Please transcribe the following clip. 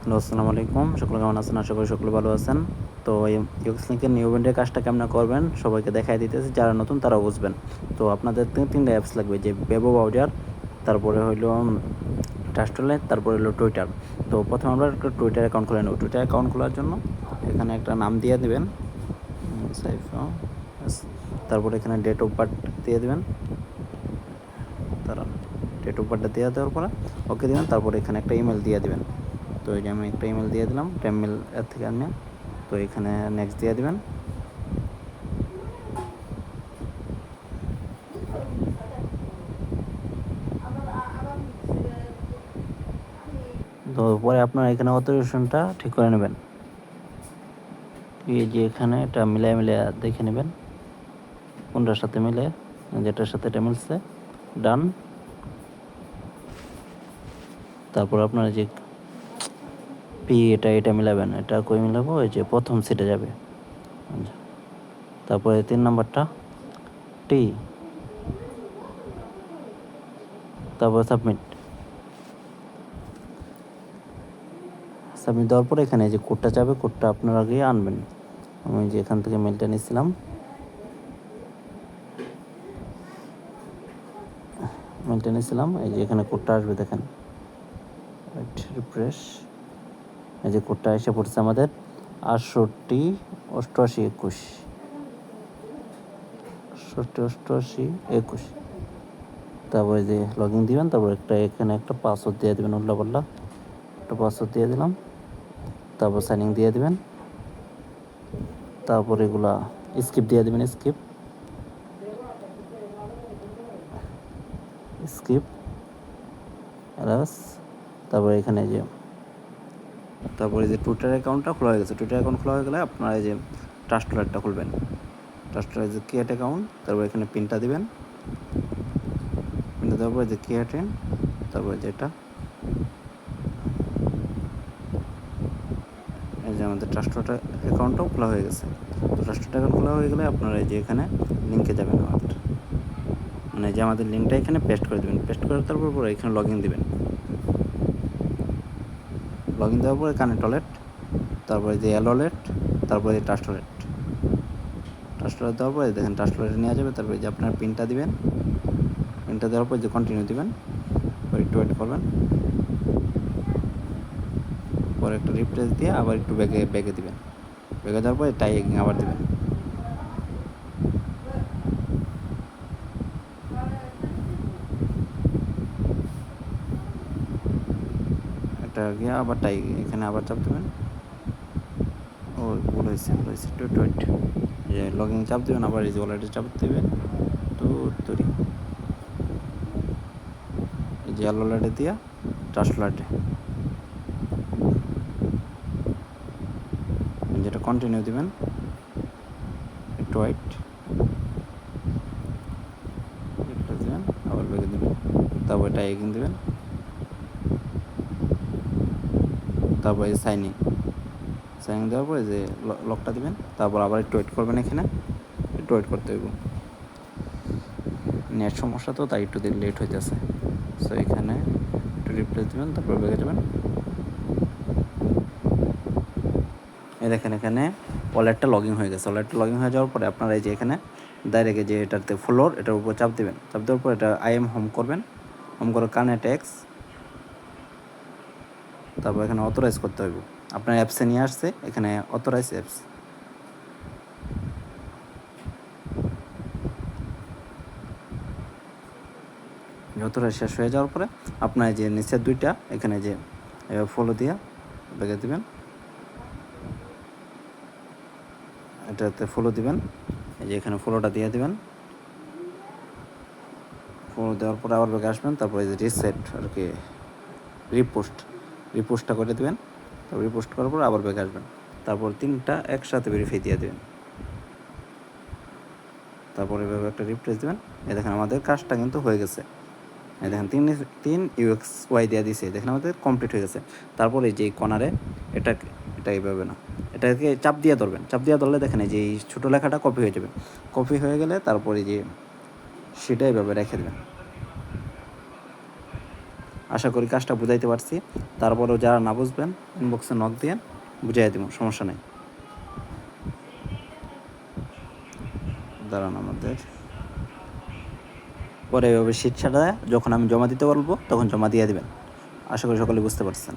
আসসালামু আলাইকুম, সকলে কেমন আছেন? আশা করি সকলে ভালো আছেন। তো এই ইউএক্স লিংকের নিউ ইভেন্টের কাজটা কেমনে করবেন সবাইকে দেখাই দিতেছি, যারা নতুন তারাও বুঝবেন। তো আপনাদের তিনটা অ্যাপস লাগবে, যে ওয়েব ব্রাউজার, তারপরে হইলো ট্রাস্টলেট, তারপরে হলো টুইটার। তো প্রথমে আমরা একটা টুইটার অ্যাকাউন্ট খুলে নেব। টুইটার অ্যাকাউন্ট খোলার জন্য এখানে একটা নাম দিয়ে দেবেন, তারপরে এখানে ডেট অফ বার্থ দিয়ে দেবেন। তারা ডেট অফ বার্থটা দিয়ে দেওয়ার পরে ওকে দেবেন। তারপরে এখানে একটা ইমেল দিয়ে দেবেন। তো এই যে আমি একটা ইমেল দিয়ে দিলাম টেমমেল এর থেকে আনিয়ে। তো এখানে নেক্সট দিয়ে দিবেন। তো পরে আপনার এখানে অথরাইজেশনটা ঠিক করে নেবেন। এই যে এখানে এটা মিলায় দেখে নেবেন কোনটার সাথে মিলে, যেটার সাথে এটা মিলছে ডান। তারপর আপনার যে পি এটা মিলাবেন, এটা কই মিলাবো? এই যে প্রথম সিটে যাবে। তারপরে 3 নাম্বারটা টি, তারপর সাবমিট দেওয়ার পরে এখানে যে কোডটা যাবে, কোডটা আপনারা আগে আনবেন। আমি যে এখান থেকে মেলটা নিয়েছিলাম, এই যে এখানে কোডটা আসবে, দেখেন রিফ্রেশ। এই যে কোডটা এসে পড়ছে আমাদের 68 88 21, 68 88 21। তারপরে যে লগ ইন দিবেন, তারপর এখানে একটা পাসওয়ার্ড দিয়ে দেবেন, উল্লাপাল্লা একটা পাসওয়ার্ড দিয়ে দিলাম। তারপর সাইন ইন দিয়ে দেবেন। তারপর এগুলা স্কিপ দিয়ে দেবেন, স্কিপ। তারপরে এখানে যে টুইটার অ্যাকাউন্টটা খোলা হয়ে গেছে। টুইটার অ্যাকাউন্ট খোলা হয়ে গেলে আপনারা এই যে ট্রাস্টলেটটা খুলবেন। ট্রাস্টলেট যে ক্রিয়েট অ্যাকাউন্ট, তারপর এখানে পিনটা দিবেন। পিনটা দেওয়ার পরে যে ক্রিয়েট ইন, তারপরে যেটা এই যে আমাদের ট্রাস্টলেট অ্যাকাউন্টটাও খোলা হয়ে গেছে। তো ট্রাস্টলেট অ্যাকাউন্ট খোলা হয়ে গেলে আপনারা এই যে এখানে লিঙ্কে যাবেন, মানে যে আমাদের লিঙ্কটা এখানে পেস্ট করে দেবেন। পেস্ট করে তারপর এখানে লগ ইন দেবেন। লগ ইন দেওয়ার পরে কানেক্ট ওয়ালেট, তারপরে যে এল ওয়ালেট, তারপরে ট্রাস্টলেট দেওয়ার পরে দেখেন ট্রাস্টলেটে নিয়ে যাবে। তারপরে যে আপনার পিনটা দিবেন, পিনটা দেওয়ার পর যে কন্টিনিউ দিবেন, একটু ওয়েট করবেন। পরে একটা রিফ্রেশ দিয়ে আবার একটু ব্যাগে দিবেন। ব্যাগে দেওয়ার পরে টাইপিং আবার দিবেন। একটা গিয়ে আবার এখানে আবার চাপ দেবেন। ও ভুল হয়েছে একটু ওয়েট। যে লগ ইন চাপ দেবেন, আবার এই যে ওয়ালেটে চাপ দেবেন। তো তৈরি এই যে এল ওয়ালেটে দিয়া ট্রাস্টলেটে যেটা কন্টিনিউ দিবেন, একটু ওয়েট দিবেন, আবার ব্যাগে দেবেন। তারপর টাইপিং দেবেন। তারপরে সাইন ইন দেওয়ার পরে যে লকটা দিবেন। তারপর আবার একটু ওয়েট করবেন, এখানে একটু ওয়েট করতে হইব, নেট সমস্যা তো, তাই একটু লেট হইতেছে। সো এখানে একটু রিপ্লেস দেবেন, তারপর ব্যাগে যাবেন। এই দেখেন এখানে ওয়ালেটটা লগ ইন হয়ে গেছে। ওয়ালেটটা লগ ইন হয়ে যাওয়ার পরে আপনারা এই যে এখানে ডাইরেক্ট যে এটাতে ফ্লোর, এটার উপর চাপ দেবেন। চাপ দেওয়ার পর এটা আইএম হোম করবেন। হোম করে কানেক্ট এক্স, তারপর এখানে অথরাইজ করতে হবে। আপনার অ্যাপসে নিয়ে আসছে, এখানে অথরাইজ অ্যাপস। অথরাইজ শেষ হয়ে যাওয়ার পরে আপনার যে নিচের দুইটা এখানে যে ফলো দিয়া ব্যাগে দিবেন, এটাতে ফলো দিবেন। এই যে এখানে ফলোটা দিয়ে দিবেন। ফলো দেওয়ার পরে আবার ব্যাগে আসবেন। তারপরে এই যে রিসেট আর কি রিপোস্টটা করে দেবেন। তারপর রিপোস্ট করার পর আবার ব্যাগে আসবেন। তারপর 3টা একসাথে ভেরিফাই দিয়ে দেবেন। তারপরে এভাবে একটা রিপ্লেস দেবেন। এই দেখেন আমাদের কাজটা কিন্তু হয়ে গেছে। এই দেখেন 3 ইউএক্স ওয়াই দিয়ে দিয়েছে, দেখেন আমাদের কমপ্লিট হয়ে গেছে। তারপরে যে কর্নারে এটা এইভাবে না, এটাকে চাপ দিয়ে ধরবেন। চাপ দিয়ে ধরলে দেখেন এই যে এই ছোটো লেখাটা কপি হয়ে যাবে। কপি হয়ে গেলে তারপরে যে সেটা এইভাবে রেখে দেবেন। আশা করি কাজটা বুঝাইতে পারছি। তারপরেও যারা না বুঝবেন ইনবক্সে নক দিয়ে বুঝাই দেবো, সমস্যা নেই। দাঁড়ান, আমাদের পরে এভাবে শিট সাটা যখন আমি জমা দিতে বলবো তখন জমা দিয়ে দেবেন। আশা করি সকলে বুঝতে পারছেন।